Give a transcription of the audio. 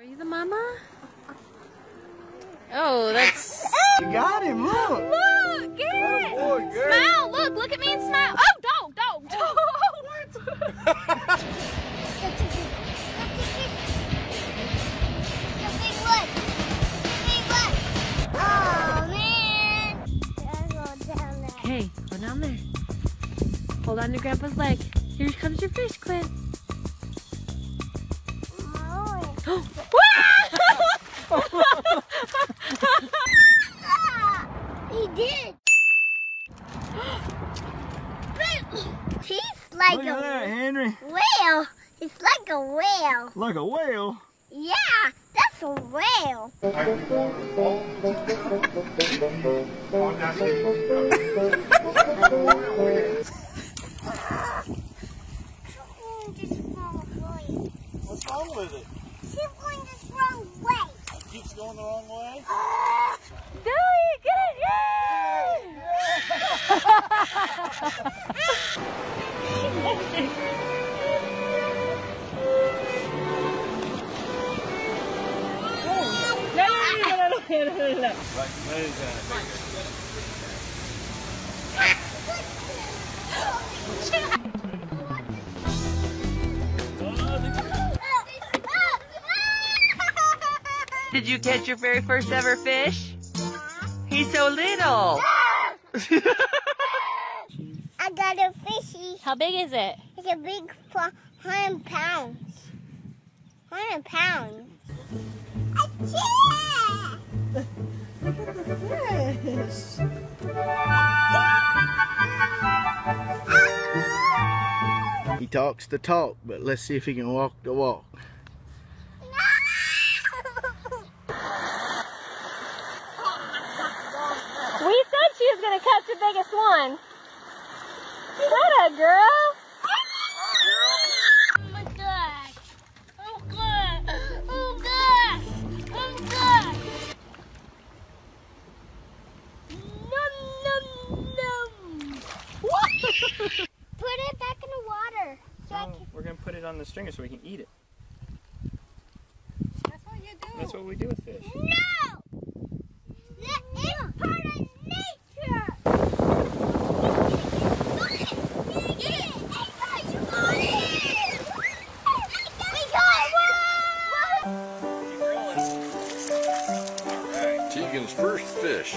you the mama? Oh, that's... You got him, look! Look, get it! Oh, boy, Smile, look at me and smile. Oh, dog! What? Okay, go down there. Hold on to Grandpa's leg. Here comes your fish, Quinn. He did. He's like Look at that, Henry. whale. It's like a whale. Like a whale. Yeah, that's a whale. What's wrong with it? She's going the wrong way. It keeps going the wrong way? Zoe, get it! Yay! No. Did you catch your very first ever fish? He's so little. I got a fishy. How big is it? It's a big 100 pounds. 100 pounds. Achoo! Look at the fish. He talks the talk, but let's see if he can walk the walk. We said she was going to catch the biggest one. What a girl. Oh my gosh. Oh gosh. Oh gosh. Oh gosh. Num num num. Put it back in the water. So I can... We're going to put it on the stringer so we can eat it. That's what you do. That's what we do with fish. No! It's part of nature! Get it! You got it! We got it! Tegan's first fish.